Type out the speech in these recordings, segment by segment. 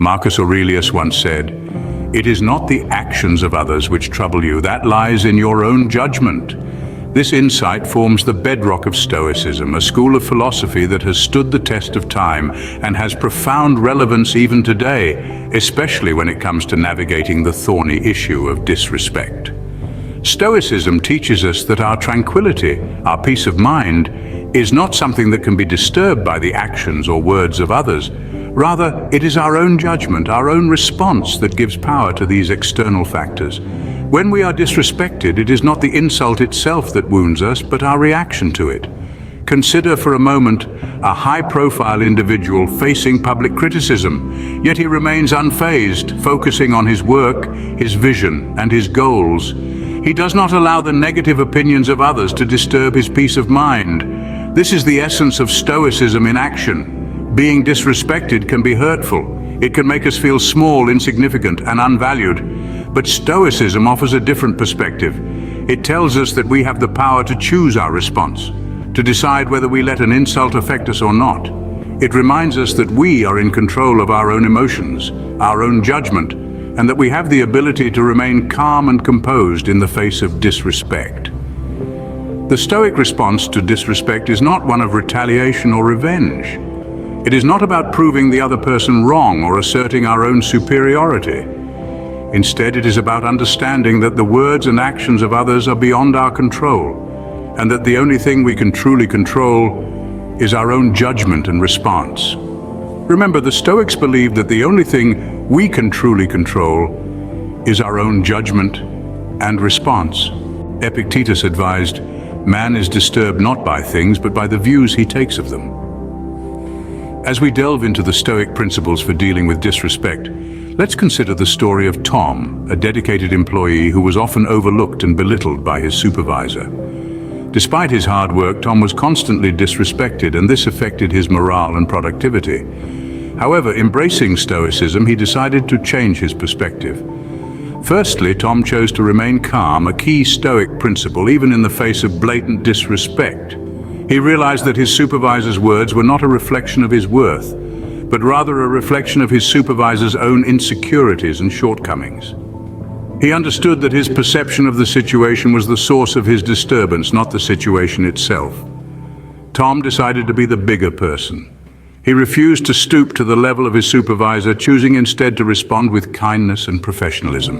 Marcus Aurelius once said, "It is not the actions of others which trouble you, that lies in your own judgment." This insight forms the bedrock of Stoicism, a school of philosophy that has stood the test of time and has profound relevance even today, especially when it comes to navigating the thorny issue of disrespect. Stoicism teaches us that our tranquility, our peace of mind, is not something that can be disturbed by the actions or words of others. Rather, it is our own judgment, our own response that gives power to these external factors. When we are disrespected, it is not the insult itself that wounds us, but our reaction to it. Consider for a moment a high-profile individual facing public criticism, yet he remains unfazed, focusing on his work, his vision, and his goals. He does not allow the negative opinions of others to disturb his peace of mind. This is the essence of Stoicism in action. Being disrespected can be hurtful. It can make us feel small, insignificant, and unvalued. But Stoicism offers a different perspective. It tells us that we have the power to choose our response, to decide whether we let an insult affect us or not. It reminds us that we are in control of our own emotions, our own judgment, and that we have the ability to remain calm and composed in the face of disrespect. The Stoic response to disrespect is not one of retaliation or revenge. It is not about proving the other person wrong or asserting our own superiority. Instead, it is about understanding that the words and actions of others are beyond our control, and that the only thing we can truly control is our own judgment and response. Remember, the Stoics believed that the only thing we can truly control is our own judgment and response. Epictetus advised, "Man is disturbed not by things, but by the views he takes of them." As we delve into the Stoic principles for dealing with disrespect, let's consider the story of Tom, a dedicated employee who was often overlooked and belittled by his supervisor. Despite his hard work, Tom was constantly disrespected, and this affected his morale and productivity. However, embracing Stoicism, he decided to change his perspective. Firstly, Tom chose to remain calm, a key Stoic principle even in the face of blatant disrespect. He realized that his supervisor's words were not a reflection of his worth, but rather a reflection of his supervisor's own insecurities and shortcomings. He understood that his perception of the situation was the source of his disturbance, not the situation itself. Tom decided to be the bigger person. He refused to stoop to the level of his supervisor, choosing instead to respond with kindness and professionalism.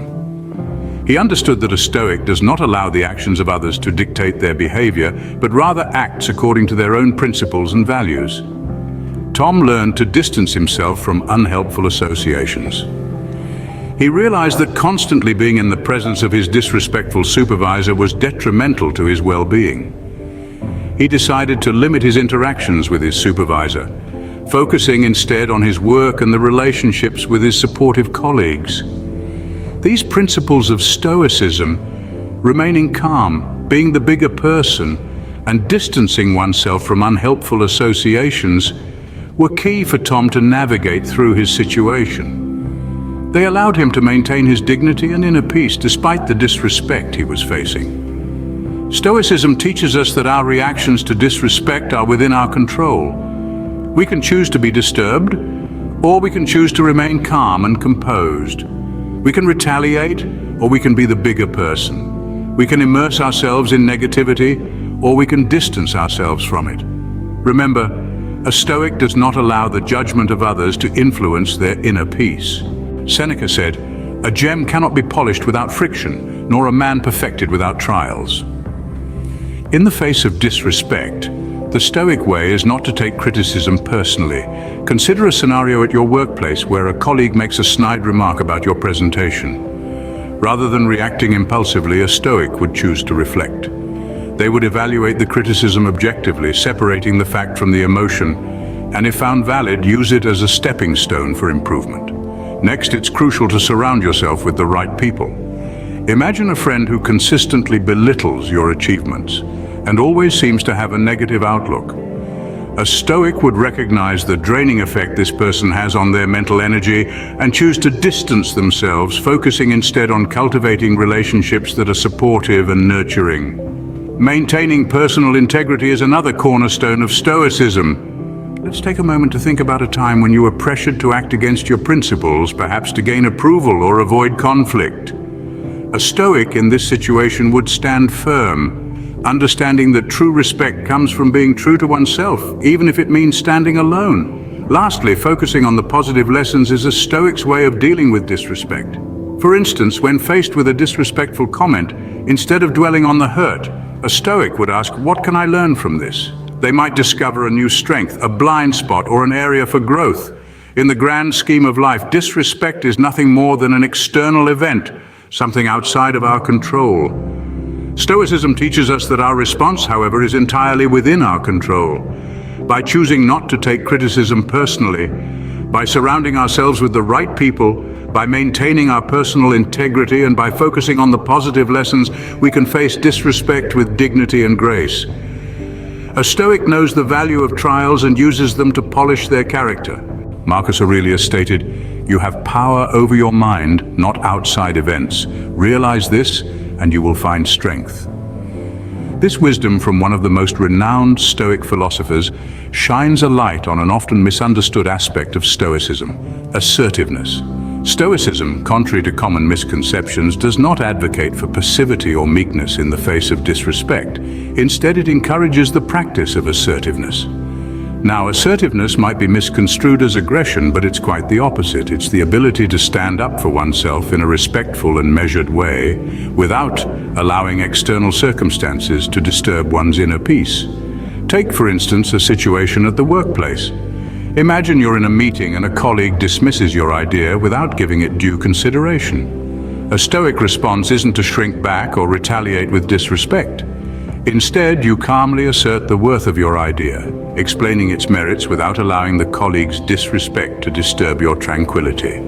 He understood that a Stoic does not allow the actions of others to dictate their behavior, but rather acts according to their own principles and values. Tom learned to distance himself from unhelpful associations. He realized that constantly being in the presence of his disrespectful supervisor was detrimental to his well-being. He decided to limit his interactions with his supervisor, focusing instead on his work and the relationships with his supportive colleagues. These principles of Stoicism, remaining calm, being the bigger person, and distancing oneself from unhelpful associations, were key for Tom to navigate through his situation. They allowed him to maintain his dignity and inner peace despite the disrespect he was facing. Stoicism teaches us that our reactions to disrespect are within our control. We can choose to be disturbed, or we can choose to remain calm and composed. We can retaliate, or we can be the bigger person. We can immerse ourselves in negativity, or we can distance ourselves from it. Remember, a Stoic does not allow the judgment of others to influence their inner peace. Seneca said, "A gem cannot be polished without friction, nor a man perfected without trials." In the face of disrespect, the Stoic way is not to take criticism personally. Consider a scenario at your workplace where a colleague makes a snide remark about your presentation. Rather than reacting impulsively, a Stoic would choose to reflect. They would evaluate the criticism objectively, separating the fact from the emotion, and if found valid, use it as a stepping stone for improvement. Next, it's crucial to surround yourself with the right people. Imagine a friend who consistently belittles your achievements and always seems to have a negative outlook. A Stoic would recognize the draining effect this person has on their mental energy and choose to distance themselves, focusing instead on cultivating relationships that are supportive and nurturing. Maintaining personal integrity is another cornerstone of Stoicism. Let's take a moment to think about a time when you were pressured to act against your principles, perhaps to gain approval or avoid conflict. A Stoic in this situation would stand firm, understanding that true respect comes from being true to oneself, even if it means standing alone. Lastly, focusing on the positive lessons is a Stoic's way of dealing with disrespect. For instance, when faced with a disrespectful comment, instead of dwelling on the hurt, a Stoic would ask, "What can I learn from this?" They might discover a new strength, a blind spot, or an area for growth. In the grand scheme of life, disrespect is nothing more than an external event, something outside of our control. Stoicism teaches us that our response, however, is entirely within our control. By choosing not to take criticism personally, by surrounding ourselves with the right people, by maintaining our personal integrity, and by focusing on the positive lessons, we can face disrespect with dignity and grace. A Stoic knows the value of trials and uses them to polish their character. Marcus Aurelius stated, "You have power over your mind, not outside events. Realize this, and you will find strength." This wisdom from one of the most renowned Stoic philosophers shines a light on an often misunderstood aspect of Stoicism: assertiveness. Stoicism, contrary to common misconceptions, does not advocate for passivity or meekness in the face of disrespect. Instead, it encourages the practice of assertiveness. Now, assertiveness might be misconstrued as aggression, but it's quite the opposite. It's the ability to stand up for oneself in a respectful and measured way, without allowing external circumstances to disturb one's inner peace. Take, for instance, a situation at the workplace. Imagine you're in a meeting and a colleague dismisses your idea without giving it due consideration. A Stoic response isn't to shrink back or retaliate with disrespect. Instead, you calmly assert the worth of your idea, explaining its merits without allowing the colleague's disrespect to disturb your tranquility.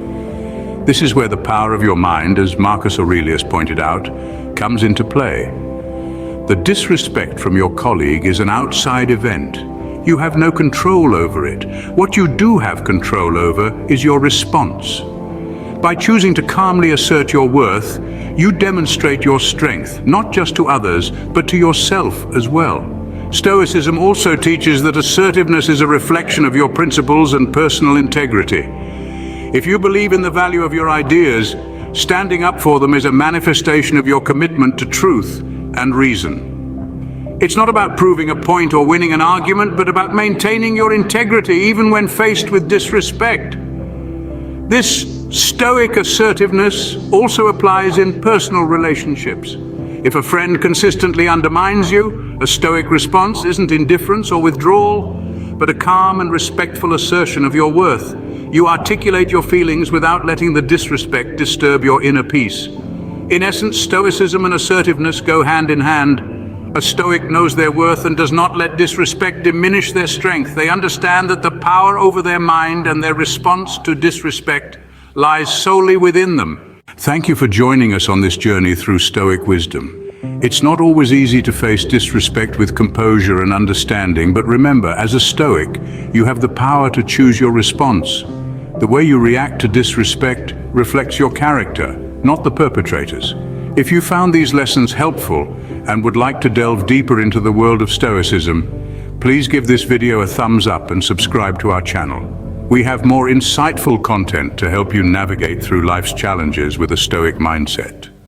This is where the power of your mind, as Marcus Aurelius pointed out, comes into play. The disrespect from your colleague is an outside event. You have no control over it. What you do have control over is your response. By choosing to calmly assert your worth, you demonstrate your strength, not just to others, but to yourself as well. Stoicism also teaches that assertiveness is a reflection of your principles and personal integrity. If you believe in the value of your ideas, standing up for them is a manifestation of your commitment to truth and reason. It's not about proving a point or winning an argument, but about maintaining your integrity even when faced with disrespect. This Stoic assertiveness also applies in personal relationships. If a friend consistently undermines you, a Stoic response isn't indifference or withdrawal, but a calm and respectful assertion of your worth. You articulate your feelings without letting the disrespect disturb your inner peace. In essence, Stoicism and assertiveness go hand in hand. A Stoic knows their worth and does not let disrespect diminish their strength. They understand that the power over their mind and their response to disrespect lies solely within them. Thank you for joining us on this journey through Stoic wisdom. It's not always easy to face disrespect with composure and understanding, but remember, as a Stoic, you have the power to choose your response. The way you react to disrespect reflects your character, not the perpetrator's. If you found these lessons helpful and would like to delve deeper into the world of Stoicism, please give this video a thumbs up and subscribe to our channel. We have more insightful content to help you navigate through life's challenges with a Stoic mindset.